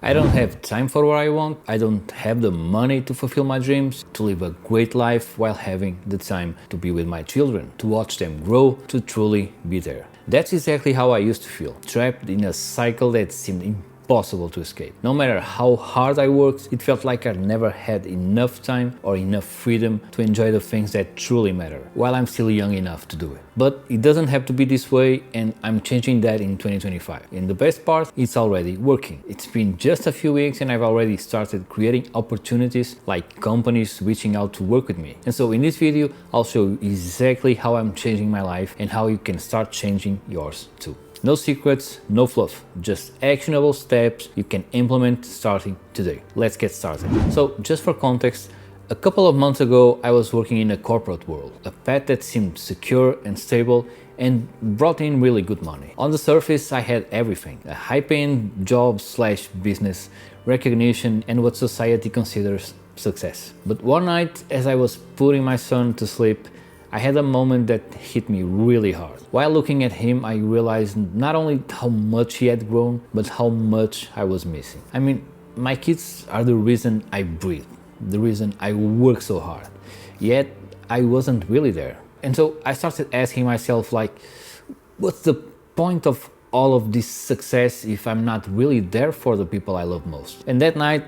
I don't have time for what I want, I don't have the money to fulfill my dreams, to live a great life while having the time to be with my children, to watch them grow, to truly be there. That's exactly how I used to feel, trapped in a cycle that seemed impossible to escape. No matter how hard I worked, it felt like I never had enough time or enough freedom to enjoy the things that truly matter, while I'm still young enough to do it. But it doesn't have to be this way, and I'm changing that in 2025. And the best part, it's already working. It's been just a few weeks and I've already started creating opportunities like companies reaching out to work with me. And so in this video, I'll show you exactly how I'm changing my life and how you can start changing yours too. No secrets, no fluff, just actionable steps you can implement starting today. Let's get started. So just for context, a couple of months ago I was working in a corporate world, a path that seemed secure and stable and brought in really good money. On the surface I had everything, a high-paying job slash business, recognition and what society considers success. But one night as I was putting my son to sleep, I had a moment that hit me really hard. While looking at him, I realized not only how much he had grown, but how much I was missing. I mean, my kids are the reason I breathe, the reason I work so hard. Yet, I wasn't really there. And so I started asking myself, like, what's the point of all of this success if I'm not really there for the people I love most? And that night,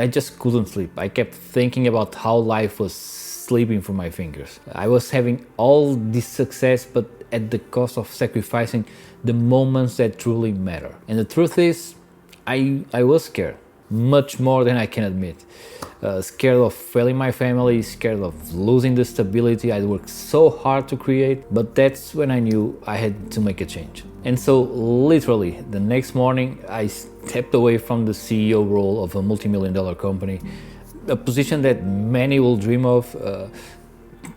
I just couldn't sleep. I kept thinking about how life was slipping from my fingers. I was having all this success, but at the cost of sacrificing the moments that truly matter. And the truth is, I was scared, much more than I can admit. Scared of failing my family, scared of losing the stability I'd worked so hard to create, but that's when I knew I had to make a change. And so literally the next morning I stepped away from the CEO role of a multi-million-dollar company, a position that many will dream of,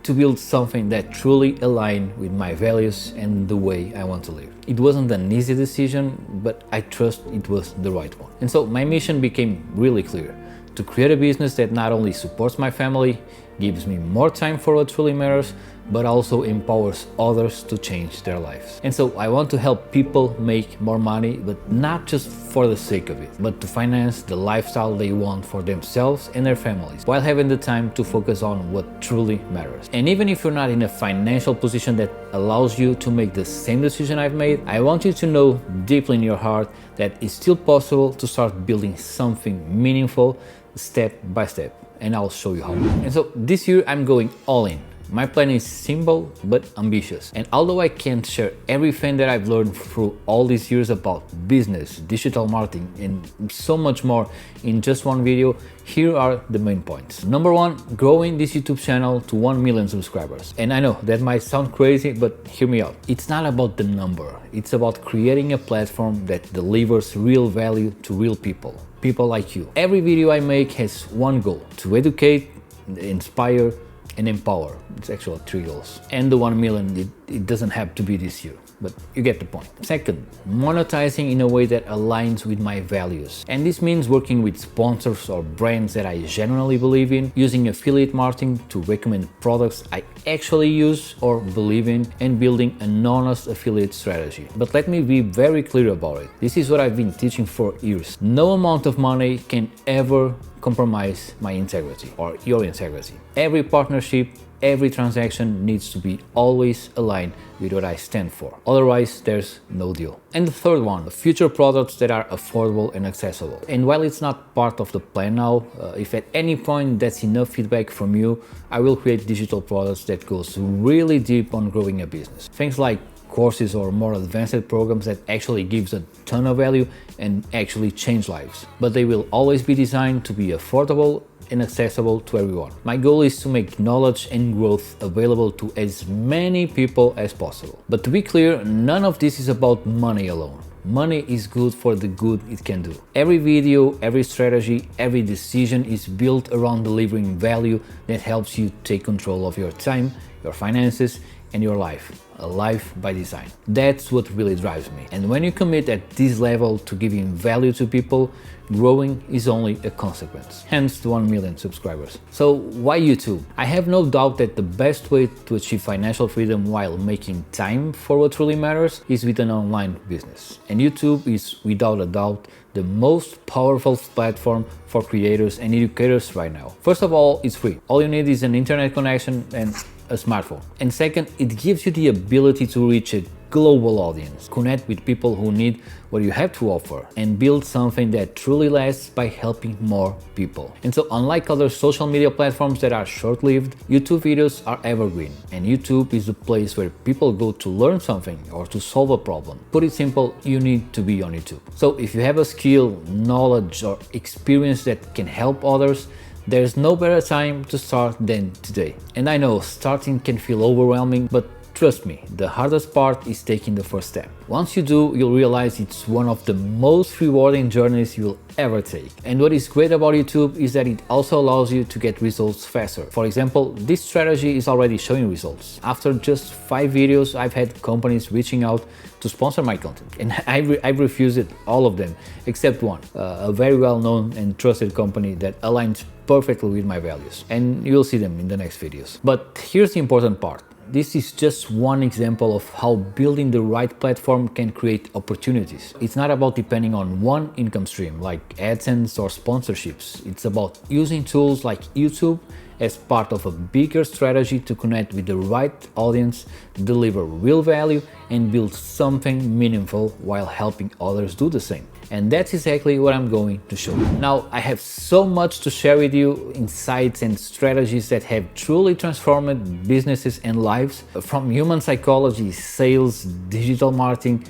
to build something that truly aligned with my values and the way I want to live. It wasn't an easy decision, but I trust it was the right one. And so my mission became really clear: to create a business that not only supports my family, gives me more time for what truly matters, but also empowers others to change their lives. And so I want to help people make more money, but not just for the sake of it, but to finance the lifestyle they want for themselves and their families, while having the time to focus on what truly matters. And even if you're not in a financial position that allows you to make the same decision I've made, I want you to know deeply in your heart that it's still possible to start building something meaningful step by step, and I'll show you how. And so this year I'm going all in. My plan is simple but ambitious, and although I can't share everything that I've learned through all these years about business, digital marketing and so much more in just one video, here are the main points. Number one, growing this YouTube channel to 1 million subscribers. And I know that might sound crazy, but hear me out. It's not about the number, it's about creating a platform that delivers real value to real people like you. Every video I make has one goal: to educate, inspire and empower. It's actually 3 goals. And the 1 million, it doesn't have to be this year, but you get the point. Second, monetizing in a way that aligns with my values. And this means working with sponsors or brands that I genuinely believe in, using affiliate marketing to recommend products I actually use or believe in, and building an honest affiliate strategy. But let me be very clear about it. This is what I've been teaching for years. No amount of money can ever compromise my integrity or your integrity. Every partnership, every transaction needs to be always aligned with what I stand for. Otherwise, there's no deal. And the third one, future products that are affordable and accessible. And while it's not part of the plan now, if at any point that's enough feedback from you, I will create digital products that goes really deep on growing a business. Things like courses or more advanced programs that actually gives a ton of value and actually change lives. But they will always be designed to be affordable and accessible to everyone. My goal is to make knowledge and growth available to as many people as possible. But to be clear, none of this is about money alone. Money is good for the good it can do. Every video, every strategy, every decision is built around delivering value that helps you take control of your time, your finances, and your life. A life by design. That's what really drives me. And when you commit at this level to giving value to people, growing is only a consequence. Hence the 1 million subscribers. So why YouTube? I have no doubt that the best way to achieve financial freedom while making time for what truly matters is with an online business. And YouTube is without a doubt the most powerful platform for creators and educators right now. First of all, it's free. All you need is an internet connection and a smartphone. And second, it gives you the ability to reach a global audience, connect with people who need what you have to offer, and build something that truly lasts by helping more people. And so, unlike other social media platforms that are short-lived, YouTube videos are evergreen, and YouTube is the place where people go to learn something or to solve a problem. Put it simple, you need to be on YouTube. So if you have a skill, knowledge, or experience that can help others, there's no better time to start than today. And I know starting can feel overwhelming, but trust me, the hardest part is taking the first step. Once you do, you'll realize it's one of the most rewarding journeys you'll ever take. And what is great about YouTube is that it also allows you to get results faster. For example, this strategy is already showing results. After just 5 videos, I've had companies reaching out to sponsor my content. And I've refused it, all of them, except one, a very well-known and trusted company that aligns perfectly with my values. And you'll see them in the next videos. But here's the important part. This is just one example of how building the right platform can create opportunities. It's not about depending on one income stream like AdSense or sponsorships. It's about using tools like YouTube as part of a bigger strategy to connect with the right audience, deliver real value, and build something meaningful while helping others do the same. And that's exactly what I'm going to show you. Now, I have so much to share with you, insights and strategies that have truly transformed businesses and lives, from human psychology, sales, digital marketing,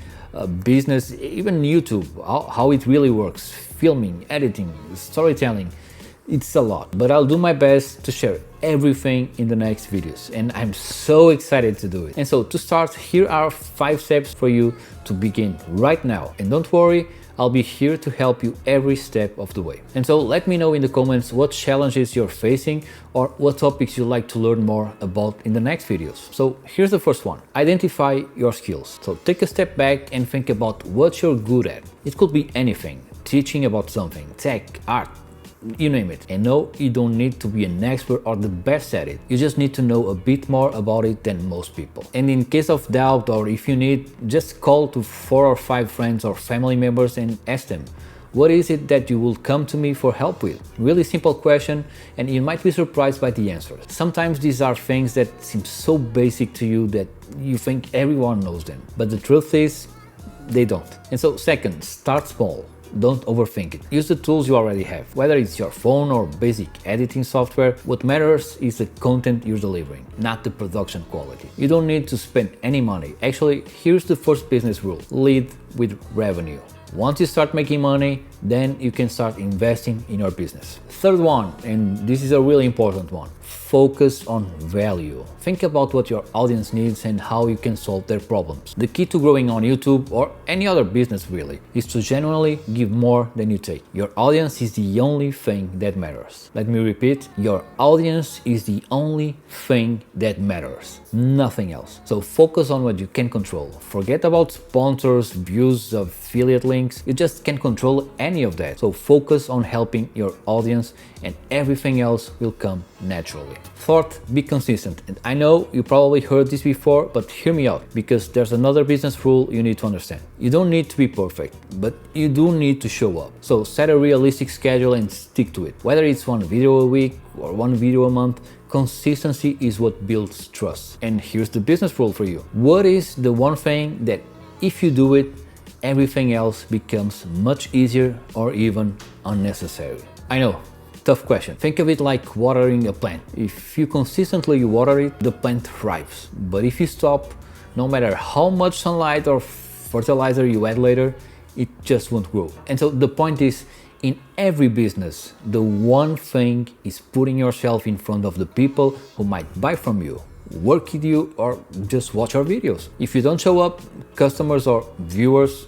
business, even YouTube, how it really works, filming, editing, storytelling. It's a lot, but I'll do my best to share everything in the next videos, and I'm so excited to do it. And so to start, here are 5 steps for you to begin right now. And don't worry, I'll be here to help you every step of the way. And so let me know in the comments what challenges you're facing or what topics you'd like to learn more about in the next videos. So here's the first one. Identify your skills. So take a step back and think about what you're good at. It could be anything, teaching about something, tech, art, you name it. And no, you don't need to be an expert or the best at it. You just need to know a bit more about it than most people. And in case of doubt, or if you need, just call to 4 or 5 friends or family members and ask them, what is it that you will come to me for help with? Really simple question, and you might be surprised by the answers. Sometimes these are things that seem so basic to you that you think everyone knows them. But the truth is, they don't. And so second, start small. Don't overthink it. Use the tools you already have. Whether it's your phone or basic editing software, what matters is the content you're delivering, not the production quality. You don't need to spend any money. Actually, here's the first business rule. Lead with revenue. Once you start making money, then you can start investing in your business. Third one, and this is a really important one, focus on value. Think about what your audience needs and how you can solve their problems. The key to growing on YouTube or any other business really is to genuinely give more than you take. Your audience is the only thing that matters. Let me repeat, your audience is the only thing that matters, nothing else. So focus on what you can control. Forget about sponsors, views, affiliate links. You just can't control any of that. So focus on helping your audience and everything else will come naturally. Fourth, be consistent. And I know you probably heard this before, but hear me out, because there's another business rule you need to understand. You don't need to be perfect, but you do need to show up. So set a realistic schedule and stick to it. Whether it's 1 video a week or 1 video a month, consistency is what builds trust. And here's the business rule for you. What is the one thing that if you do it, everything else becomes much easier or even unnecessary? I know, tough question. Think of it like watering a plant. If you consistently water it, the plant thrives. But if you stop, no matter how much sunlight or fertilizer you add later, it just won't grow. And so the point is, in every business, the one thing is putting yourself in front of the people who might buy from you, work with you, or just watch our videos. If you don't show up, customers or viewers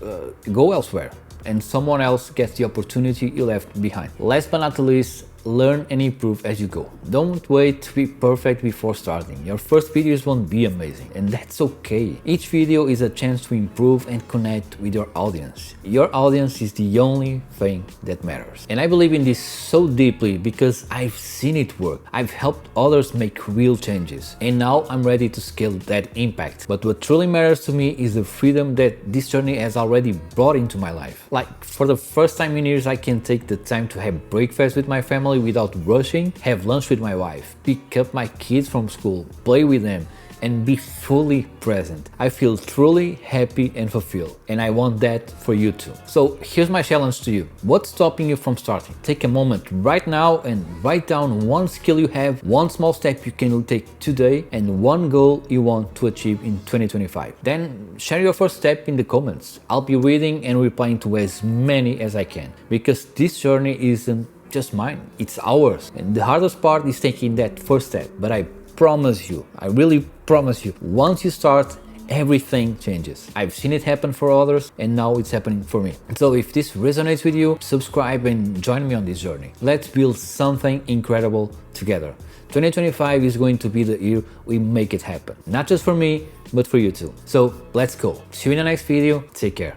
go elsewhere, and someone else gets the opportunity you left behind. Last but not least, learn and improve as you go. Don't wait to be perfect before starting. Your first videos won't be amazing, and that's okay. Each video is a chance to improve and connect with your audience. Your audience is the only thing that matters. And I believe in this so deeply because I've seen it work. I've helped others make real changes, and now I'm ready to scale that impact. But what truly matters to me is the freedom that this journey has already brought into my life. Like, for the first time in years, I can take the time to have breakfast with my family without rushing, have lunch with my wife, pick up my kids from school, play with them, and be fully present. I feel truly happy and fulfilled, and I want that for you too. So here's my challenge to you. What's stopping you from starting? Take a moment right now and write down one skill you have, one small step you can take today, and one goal you want to achieve in 2025. Then share your first step in the comments. I'll be reading and replying to as many as I can, because this journey isn't just mine, it's ours. And the hardest part is taking that first step, but I promise you, I really promise you, once you start, everything changes. I've seen it happen for others, and now it's happening for me. So if this resonates with you, subscribe and join me on this journey. Let's build something incredible together. 2025 is going to be the year we make it happen. Not just for me, but for you too. So let's go. See you in the next video. Take care.